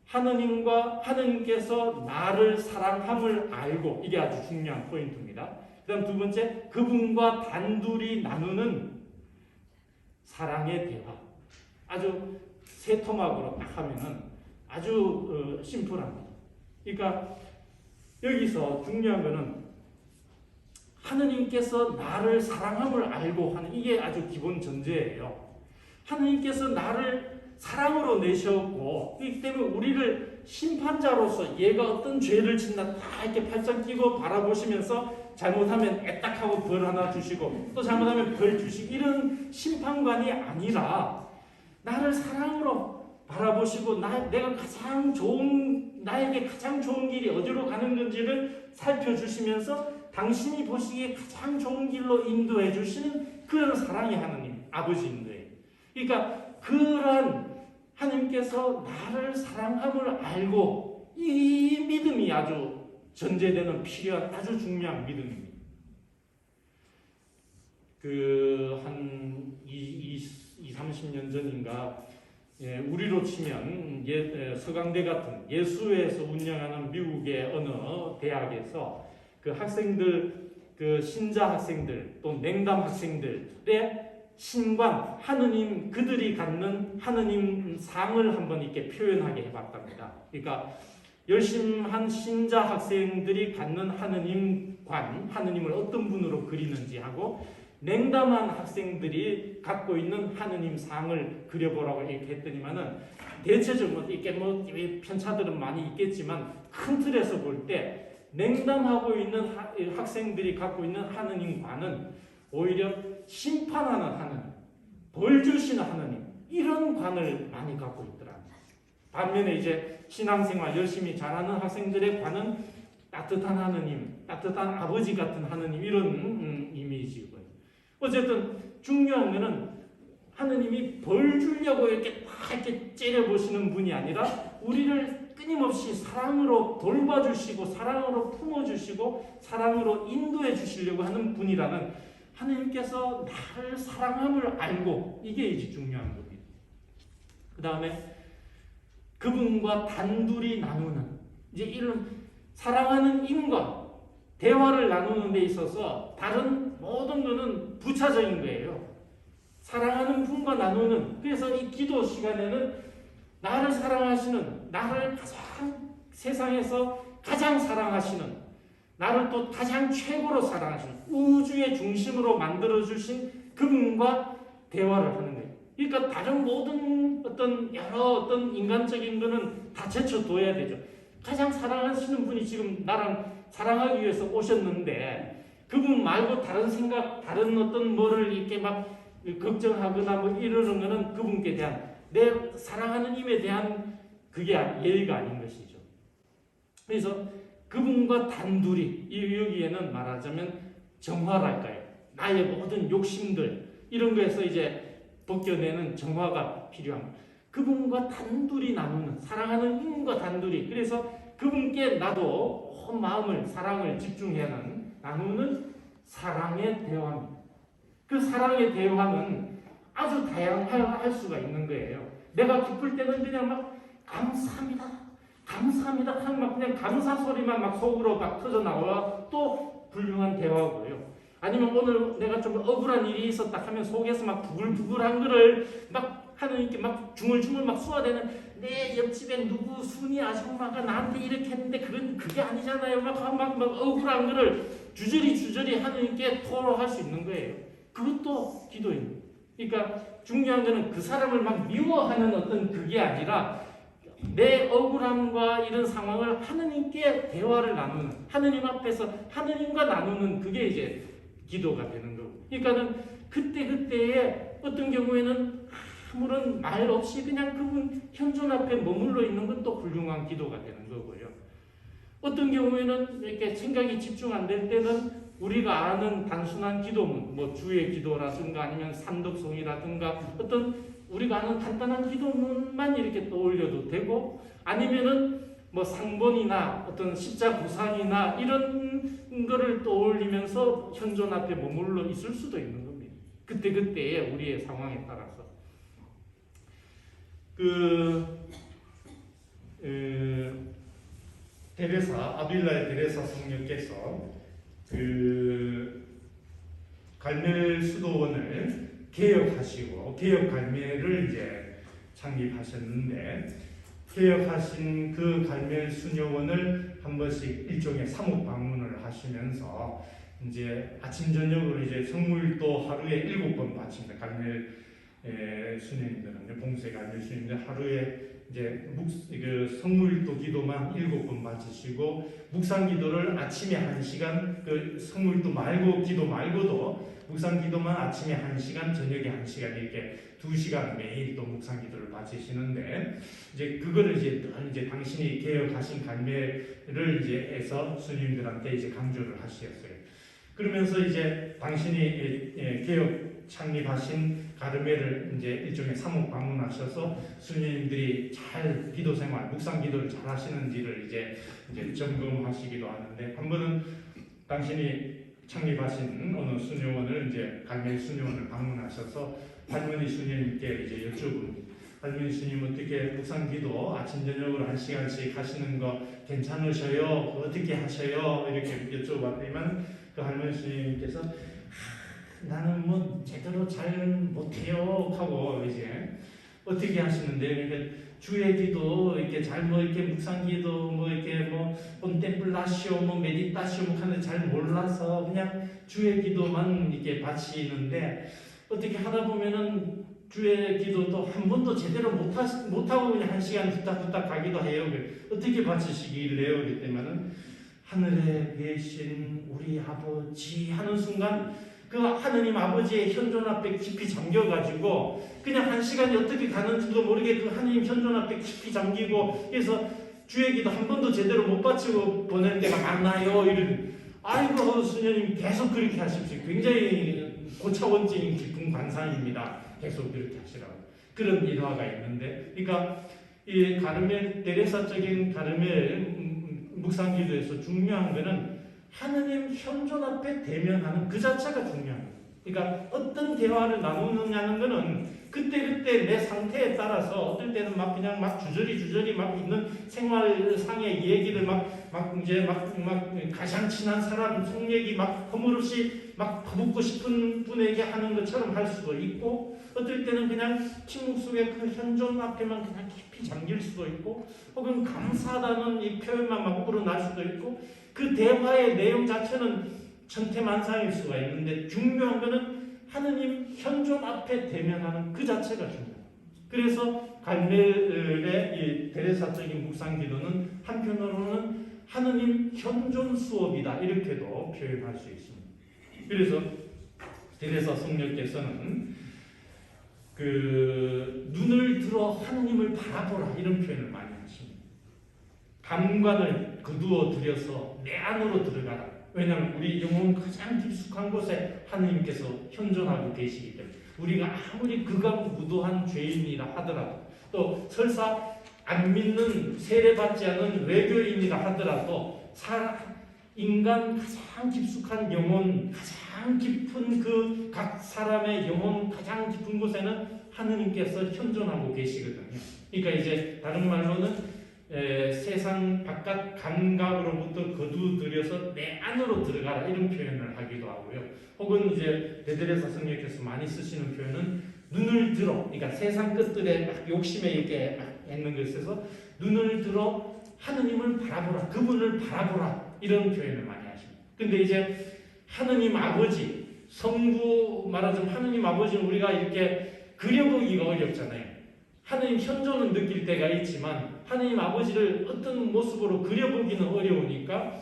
하느님께서 나를 사랑함을 알고, 이게 아주 중요한 포인트입니다. 그 다음 두 번째, 그분과 단둘이 나누는 사랑의 대화. 아주 세 토막으로 딱 하면은 아주 심플합니다. 그러니까 여기서 중요한 거는 하느님께서 나를 사랑함을 알고 하는, 이게 아주 기본 전제예요. 하느님께서 나를 사랑으로 내셨고, 그렇기 때문에 우리를 심판자로서 얘가 어떤 죄를 짓나 다 이렇게 팔짱 끼고 바라보시면서 잘못하면 애딱하고 벌 하나 주시고 또 잘못하면 벌 주시고 이런 심판관이 아니라 나를 사랑으로 바라보시고 내가 가장 좋은 나에게 가장 좋은 길이 어디로 가는 건지를 살펴주시면서 당신이 보시기에 가장 좋은 길로 인도해 주시는 그런 사랑의 하나님 아버지인데, 그러니까 그런 하나님께서 나를 사랑함을 알고 이 믿음이 아주 전제되는 필요한 아주 중요한 믿음입니다. 한 30년 전인가 우리로 치면 서강대 같은 예수에서 운영하는 미국의 어느 대학에서 그 학생들, 그 신자 학생들 또 냉담 학생들의 신관, 하느님, 그들이 갖는 하느님 상을 한번 이렇게 표현하게 해봤답니다. 그러니까 열심한 신자 학생들이 갖는 하느님관, 하느님을 어떤 분으로 그리는지 하고 냉담한 학생들이 갖고 있는 하느님 상을 그려보라고 이렇게 했더니만은 대체적으로 이렇게 편차들은 많이 있겠지만 큰 틀에서 볼 때 냉담하고 있는 학생들이 갖고 있는 하느님관은 오히려 심판하는 하느님, 벌 주시는 하느님 이런 관을 많이 갖고 있더라. 반면에 이제 신앙생활 열심히 잘하는 학생들의 관은 따뜻한 하느님, 따뜻한 아버지 같은 하느님 이런 이미지고요. 어쨌든 중요한 것은 하느님이 벌 주려고 이렇게 째려보시는 분이 아니라 우리를 끊임없이 사랑으로 돌봐주시고 사랑으로 품어주시고 사랑으로 인도해 주시려고 하는 분이라는 하느님께서 나를 사랑함을 알고 이게 이제 중요한 겁니다. 그 다음에 그분과 단둘이 나누는 이제 이런 사랑하는 인과 대화를 나누는 데 있어서 다른 모든 것은 부차적인 거예요. 사랑하는 분과 나누는, 그래서 이 기도 시간에는 나를 사랑하시는, 나를 가장 세상에서 가장 사랑하시는, 나를 또 가장 최고로 사랑하시는 우주의 중심으로 만들어주신 그분과 대화를 하는 거예요. 그러니까 다른 모든 어떤 인간적인 거는 다 제쳐둬야 되죠. 가장 사랑하시는 분이 지금 나랑 사랑하기 위해서 오셨는데 그분 말고 다른 생각, 다른 어떤 뭐를 이렇게 막 걱정하거나 뭐 이러는 거는 그분께 대한 내 사랑하는 힘에 대한 그게 예의가 아닌 것이죠. 그래서 그분과 단둘이 여기에는 말하자면 정화랄까요? 나의 모든 욕심들 이런 거에서 이제 벗겨내는 정화가 필요합니다. 그분과 단둘이 나누는 사랑하는 힘과 단둘이, 그래서 그분께 나도 온 마음을 사랑을 집중하는 나누는 사랑의 대화입니다. 그 사랑의 대화는 아주 다양할 수가 있는 거예요. 내가 기쁠 때는 그냥 막 감사합니다, 감사합니다 하는 막 그냥 감사 소리만 막 속으로 막 터져 나와 또 훌륭한 대화고요. 아니면 오늘 내가 좀 억울한 일이 있었다 하면 속에서 막 부글부글한 거를 막 하느님께 막 중얼중얼 막 쏘아대는 내 옆집에 누구 순이 아줌마가 나한테 이렇게 했는데 그게 아니잖아요. 막 억울한 거를 주저리 하느님께 토로할 수 있는 거예요. 그것도 기도입니다. 그러니까 중요한 거는 그 사람을 막 미워하는 어떤 그게 아니라 내 억울함과 이런 상황을 하느님께 대화를 나누는, 하느님 앞에서 하느님과 나누는 그게 이제 기도가 되는 거고. 그러니까는 그때에 어떤 경우에는 아무런 말 없이 그냥 그분 현존 앞에 머물러 있는 것도 훌륭한 기도가 되는 거고요. 어떤 경우에는 이렇게 생각이 집중 안 될 때는 우리가 아는 단순한 기도문, 뭐 주의 기도라든가 아니면 산덕송이라든가 어떤 우리가 아는 간단한 기도문만 이렇게 떠올려도 되고, 아니면은 뭐 상본이나 어떤 십자구상이나 이런 거를 떠올리면서 현존 앞에 머물러 있을 수도 있는 겁니다. 그때의 우리의 상황에 따라서. 아빌라의 데레사 성녀께서 갈멜 수도원을 개혁하시고 개혁 갈멜을 이제 창립하셨는데, 개혁하신 그 갈멜 수녀원을 한 번씩 일종의 사목 방문을 하시면서 이제 아침 저녁으로 이제 성물도 하루에 7번 바칩니다. 갈멜 수녀님들은 봉쇄가 안 될 수 있는데 하루에 이제 그 성물도 기도만 7번 마치시고 묵상 기도를 아침에 1시간 그 성물도 말고 기도 말고도 묵상 기도만 아침에 1시간 저녁에 1시간 이렇게 2시간 매일 또 묵상 기도를 마치시는데 이제 그거를 이제 당신이 개혁하신 갈매를 이제 해서 수님들한테 이제 강조를 하셨어요. 그러면서 이제 당신이 개혁 창립하신 가르메를 이제 일종의 사목 방문하셔서 수녀님들이 잘 기도 생활, 묵상 기도를 잘 하시는지를 이제 점검하시기도 하는데 한 번은 당신이 창립하신 어느 수녀원을 이제 갈멜 수녀원을 방문하셔서 할머니 수녀님께 이제 여쭤봅니다. 할머니 수님 어떻게 묵상 기도 아침 저녁으로 1시간씩 하시는 거 괜찮으셔요? 어떻게 하셔요? 이렇게 여쭤봤더니만 그 할머니 수님께서 나는 뭐 제대로 잘 못해요 하고 이제 어떻게 하시는데 그러니까 주의 기도 이렇게 잘 뭐 이렇게 묵상 기도 뭐 이렇게 뭐 콘템플라시오 뭐 메디타시오 뭐 하는데 잘 몰라서 그냥 주의 기도만 이렇게 바치는데 어떻게 하다 보면은 주의 기도도 한 번도 제대로 못하고 그냥 1시간 후딱후딱 가기도 해요. 어떻게 바치시길래요? 그럴 때면은 하늘에 계신 우리 아버지 하는 순간 그 하느님 아버지의 현존 앞에 깊이 잠겨가지고 그냥 1시간이 어떻게 가는지도 모르게 그 하느님 현존 앞에 깊이 잠기고 그래서 주의 기도 한 번도 제대로 못 바치고 보낼 때가 많나요? 이런 아이고 수녀님 계속 그렇게 하십시오. 굉장히 고차원적인 깊은 관상입니다. 계속 그렇게 하시라고 그런 일화가 있는데 그러니까 이 가르멜 데레사적인 가르멜 묵상 기도에서 중요한 거는 하느님 현존 앞에 대면하는 그 자체가 중요한 거예요. 그러니까 어떤 대화를 나누느냐는 것은 그때 내 상태에 따라서 어떨 때는 막 그냥 막 주저리 막 있는 생활상의 얘기를 막 가장 친한 사람 속 얘기 막 허물없이 막 퍼붓고 싶은 분에게 하는 것처럼 할 수도 있고 어떨 때는 그냥 침묵 속에 그 현존 앞에만 그냥 깊이 잠길 수도 있고 혹은 감사하다는 이 표현만 막 우러날 수도 있고 그 대화의 내용 자체는 천태만상일 수가 있는데 중요한 것은 하느님 현존 앞에 대면하는 그 자체가 중요해요. 그래서 갈멜의 이 데레사적인 묵상 기도는 한편으로는 하느님 현존 수업이다 이렇게도 표현할 수 있습니다. 그래서 데레사 성녀께서는 그 눈을 들어 하느님을 바라보라 이런 표현을 많이 하십니다. 감관을 거두어 들여서 내 안으로 들어가라. 왜냐하면 우리 영혼 가장 깊숙한 곳에 하느님께서 현존하고 계시기 때문에 우리가 아무리 극악무도한 죄인이라 하더라도 또 설사 안 믿는 세례받지 않은 외교인이라 하더라도 인간 가장 깊숙한 영혼 가장 깊은 그 각 사람의 영혼 가장 깊은 곳에는 하느님께서 현존하고 계시거든요. 그러니까 이제 다른 말로는 세상 바깥 감각으로부터 거두들여서 내 안으로 들어가라 이런 표현을 하기도 하고요. 혹은 이제 데드레사 성령께서 많이 쓰시는 표현은 눈을 들어, 그러니까 세상 것들에 막 욕심에 이렇게 막 있는 것에서 눈을 들어 하느님을 바라보라, 그분을 바라보라 이런 표현을 많이 하십니다. 근데 이제 하느님 아버지, 성부 말하자면 하느님 아버지는 우리가 이렇게 그려보기가 어렵잖아요. 하느님 현존은 느낄 때가 있지만 하느님 아버지를 어떤 모습으로 그려보기는 어려우니까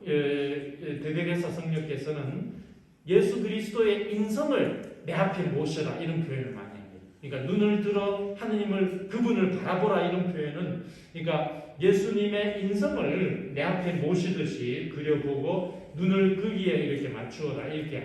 데데레사 성령께서는 예수 그리스도의 인성을 내 앞에 모셔라 이런 표현을 많이 합니다. 그러니까 눈을 들어 하느님을 그분을 바라보라 이런 표현은 그러니까 예수님의 인성을 내 앞에 모시듯이 그려보고 눈을 거기에 이렇게 맞추어라 이렇게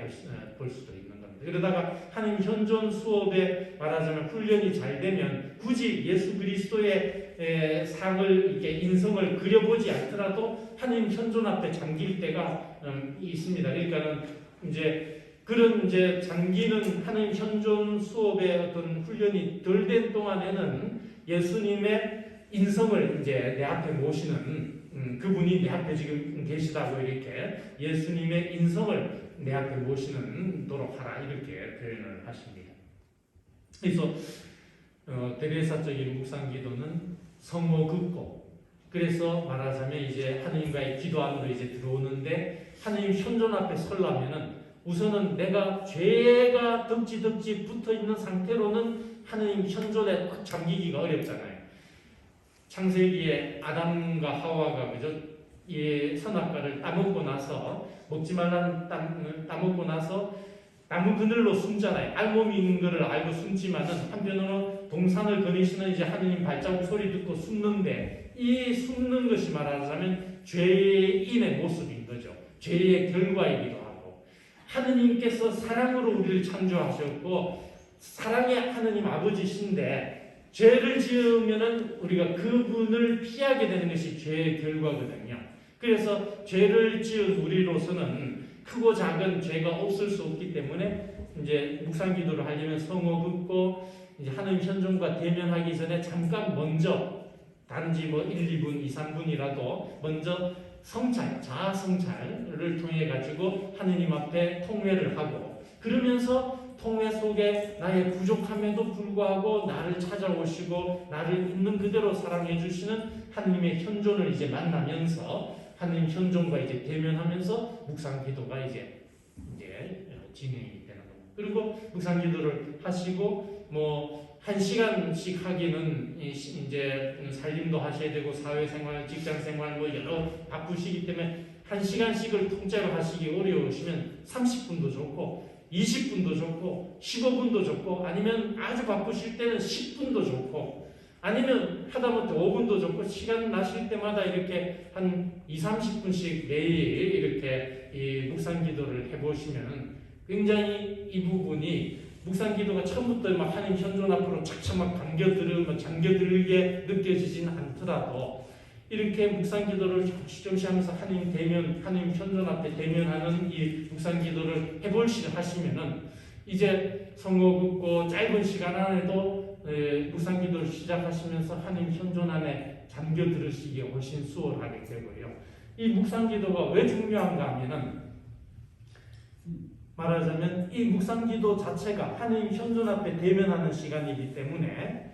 볼 수도 있는 겁니다. 그러다가 하느님 현존 수업에 말하자면 훈련이 잘 되면 굳이 예수 그리스도의 상을 이렇게 인성을 그려보지 않더라도 하느님 현존 앞에 잠길 때가 있습니다. 그러니까는 이제 그런 이제 잠기는 하느님 현존 수업의 어떤 훈련이 덜 된 동안에는 예수님의 인성을 이제 내 앞에 모시는 그분이 내 앞에 지금 계시다고 이렇게 예수님의 인성을 내 앞에 모시는도록 하라 이렇게 표현을 하십니다. 그래서 데레사적인 묵상 기도는 성모 긋고 그래서 말하자면 이제 하느님과의 기도 안으로 이제 들어오는데 하느님 현존 앞에 서려면은 우선은 내가 죄가 덕지 붙어 있는 상태로는 하느님 현존에 꽉 잠기기가 어렵잖아요. 창세기에 아담과 하와가 그저 선악과를 따먹고 나서 먹지 말라는 따먹고 나서 나무 그늘로 숨잖아요. 알몸이 있는 것을 알고 숨지만은 한편으로 동산을 거니시는 이제 하느님 발자국 소리 듣고 숨는데 이 숨는 것이 말하자면 죄인의 모습인 거죠. 죄의 결과이기도 하고 하느님께서 사랑으로 우리를 창조하셨고 사랑의 하느님 아버지신데 죄를 지으면은 우리가 그분을 피하게 되는 것이 죄의 결과거든요. 그래서 죄를 지은 우리로서는 크고 작은 죄가 없을 수 없기 때문에 이제 묵상기도를 하려면 성호 긋고 이제 하느님 현존과 대면하기 전에 잠깐 먼저 단지 뭐 1, 2분, 2, 3분이라도 먼저 성찰, 자아 성찰을 통해 가지고 하느님 앞에 통회를 하고 그러면서 통회 속에 나의 부족함에도 불구하고 나를 찾아오시고 나를 있는 그대로 사랑해 주시는 하느님의 현존을 이제 만나면서 하느님 현존과 이제 대면하면서 묵상 기도가 이제 진행이 되는 겁니다. 그리고 묵상 기도를 하시고 뭐 1시간씩 하기는 이제 살림도 하셔야 되고 사회생활, 직장생활 뭐 여러 바쁘시기 때문에 1시간씩을 통째로 하시기 어려우시면 30분도 좋고 20분도 좋고 15분도 좋고 아니면 아주 바쁘실 때는 10분도 좋고 아니면 하다못해 5분도 좋고 시간 나실 때마다 이렇게 한 2, 30분씩 매일 이렇게 이 묵상 기도를 해보시면 굉장히 이 부분이 묵상 기도가 처음부터 막 하나님 현존 앞으로 착착 막 잠겨들게 느껴지지는 않더라도 이렇게 묵상 기도를 조금씩 하면서 하나님 대면, 하나님 현존 앞에 대면하는 이 묵상 기도를 하시면은 이제 성호 긋고 짧은 시간 안에도 묵상 기도를 시작하시면서 하나님 현존 안에 잠겨들으시기에 훨씬 수월하게 되고요. 이 묵상 기도가 왜 중요한가 하면은 말하자면 이 묵상 기도 자체가 하나님 현존 앞에 대면하는 시간이기 때문에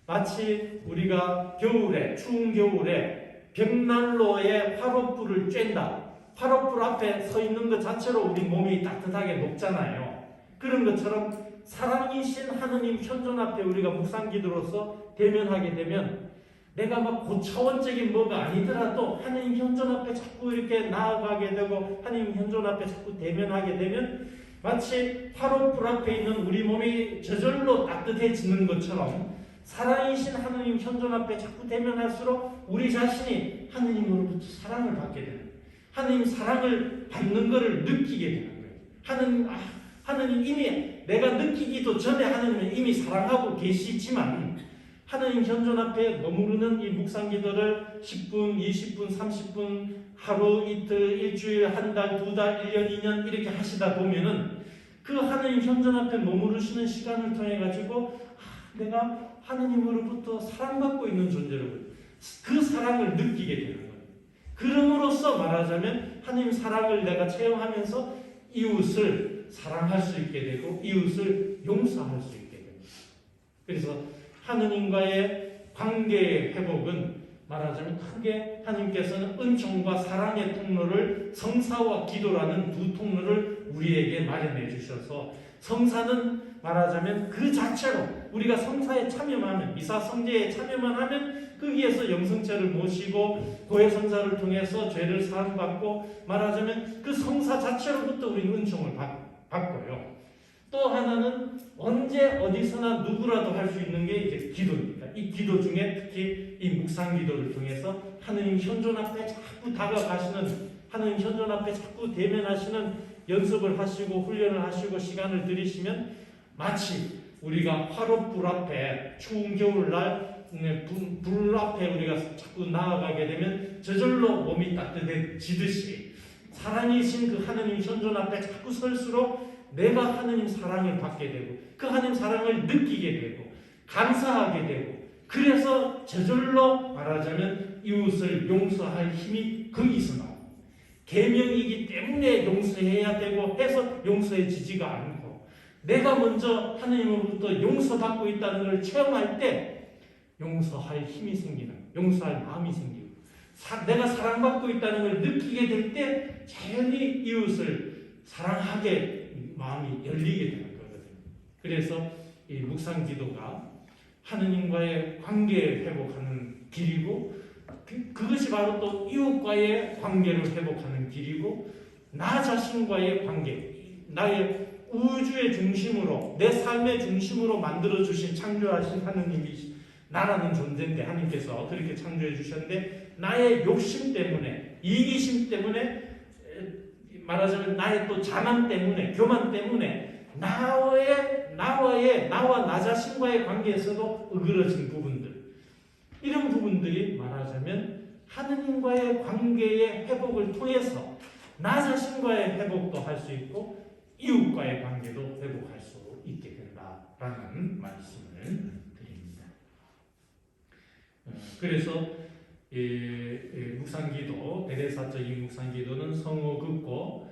마치 우리가 겨울에 추운 겨울에 벽난로에 화롯불을 쬐다. 화롯불 앞에 서 있는 것 자체로 우리 몸이 따뜻하게 녹잖아요. 그런 것처럼 사랑이신 하느님 현존 앞에 우리가 묵상 기도로서 대면하게 되면 내가 막 고차원적인 뭐가 아니더라도 하느님 현존 앞에 자꾸 이렇게 나아가게 되고 하느님 현존 앞에 자꾸 대면하게 되면 마치 화롯불 앞에 있는 우리 몸이 저절로 따뜻해지는 것처럼 사랑이신 하느님 현존 앞에 자꾸 대면할수록 우리 자신이 하느님으로부터 사랑을 받게 되는 거예요. 하느님 사랑을 받는 것을 느끼게 되는 거예요. 하느님 이미 내가 느끼기도 전에 하느님은 이미 사랑하고 계시지만 하느님 현존 앞에 머무르는 이 묵상 기도를 10분, 20분, 30분, 하루, 이틀, 일주일, 한 달, 두 달, 1년, 2년 이렇게 하시다 보면은 그 하느님 현존 앞에 머무르시는 시간을 통해 가지고 내가 하느님으로부터 사랑받고 있는 존재로 그 사랑을 느끼게 되는 거예요. 그럼으로써 말하자면 하느님 사랑을 내가 체험하면서 이웃을 사랑할 수 있게 되고 이웃을 용서할 수 있게 됩니다. 그래서 하느님과의 관계의 회복은 말하자면 크게 하느님께서는 은총과 사랑의 통로를 성사와 기도라는 두 통로를 우리에게 마련해 주셔서 성사는 말하자면 그 자체로 우리가 성사에 참여하면 미사 성제에 참여만 하면 거기에서 영성체를 모시고 고해 성사를 통해서 죄를 사함받고 말하자면 그 성사 자체로부터 우리는 은총을 받고요. 또 하나는 언제 어디서나 누구라도 할 수 있는 게 이제 기도입니다. 이 기도 중에 특히 이 묵상 기도를 통해서 하느님 현존 앞에 자꾸 다가가시는 하느님 현존 앞에 자꾸 대면하시는 연습을 하시고 훈련을 하시고 시간을 들이시면 마치 우리가 화롯불 앞에 추운 겨울날 불 앞에 우리가 자꾸 나아가게 되면 저절로 몸이 따뜻해지듯이 사랑이신 그 하느님 현존 앞에 자꾸 설수록 내가 하느님 사랑을 받게 되고 그 하느님 사랑을 느끼게 되고 감사하게 되고 그래서 저절로 말하자면 이웃을 용서할 힘이 거기서 나옵니다. 계명이기 때문에 용서해야 되고 해서 용서해지지가 않고 내가 먼저 하느님으로부터 용서받고 있다는 걸 체험할 때 용서할 힘이 생기는 용서할 마음이 생기고 내가 사랑받고 있다는 걸 느끼게 될 때 자연히 이웃을 사랑하게 마음이 열리게 되는 거거든요. 그래서 이 묵상 기도가 하느님과의 관계 회복하는 길이고 그것이 바로 또 이웃과의 관계를 회복하는 길이고 나 자신과의 관계, 나의 우주의 중심으로 내 삶의 중심으로 만들어 주신 창조하신 하느님이 나라는 존재인데 하나님께서 그렇게 창조해 주셨는데 나의 욕심 때문에 이기심 때문에 말하자면 나의 또 자만 때문에 교만 때문에 나와 나 자신과의 관계에서도 으그러진 부분들 이런 부분들이 말하자면 하느님과의 관계의 회복을 통해서 나 자신과의 회복도 할 수 있고 이웃과의 관계도 회복할 수 있게 된다라는 말씀을 드립니다. 그래서 묵상기도 베레사적인 묵상기도는 성호 긋고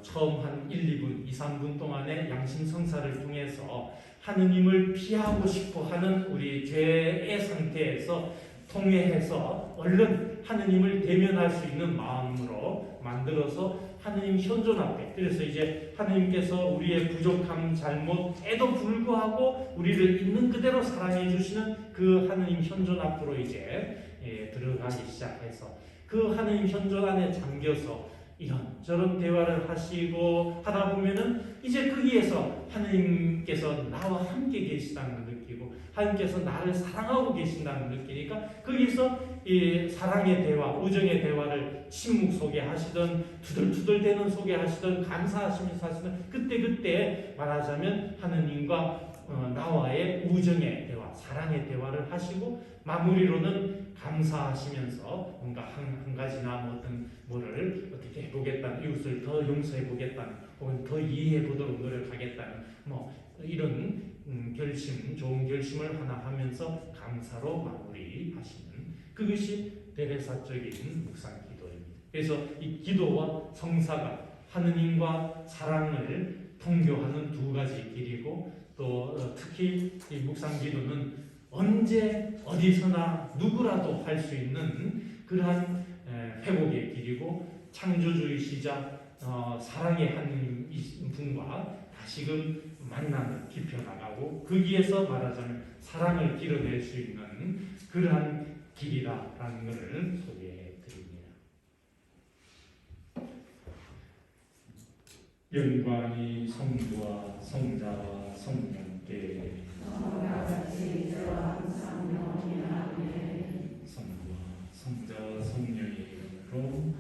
처음 한 1, 2분, 2, 3분 동안의 양심성사를 통해서 하느님을 피하고 싶어 하는 우리 죄의 상태에서 통회해서 얼른 하느님을 대면할 수 있는 마음으로 만들어서 하느님 현존 앞에 그래서 이제 하느님께서 우리의 부족함, 잘못에도 불구하고 우리를 있는 그대로 사랑해 주시는 그 하느님 현존 앞으로 이제 들어가기 시작해서 그 하느님 현존 안에 잠겨서 이런저런 대화를 하시고 하다 보면은 이제 거기에서 하느님께서 나와 함께 계시다는 걸 느끼고 하느님께서 나를 사랑하고 계신다는 걸 느끼니까 거기서 이 사랑의 대화, 우정의 대화를 침묵 속에 하시든 투덜투덜대는 속에 하시든 감사하시면서 하시든 그때 말하자면 하느님과 나와의 우정의 대화, 사랑의 대화를 하시고 마무리로는 감사하시면서 뭔가 한 가지나 뭐 어떤 뭐를 어떻게 해보겠다는 이웃을 더 용서해보겠다는 혹은 더 이해해보도록 노력하겠다는 뭐 이런 결심, 좋은 결심을 하나 하면서 감사로 마무리하시는 그것이 베레사적인 묵상 기도입니다. 그래서 이 기도와 성사가 하느님과 사랑을 통교하는 두 가지 길이고 또 특히 이 묵상 기도는 언제 어디서나 누구라도 할 수 있는 그러한 회복의 길이고 창조주이시자 사랑의 하느님 분과 다시금 만남을 깊혀나가고 거기에서 말하자면 사랑을 길어낼 수 있는 그러한 길이라는 것을 소개해 드립니다. 영광이 성부와 성자와 성령께 성부와 성자와 성령의 이름으로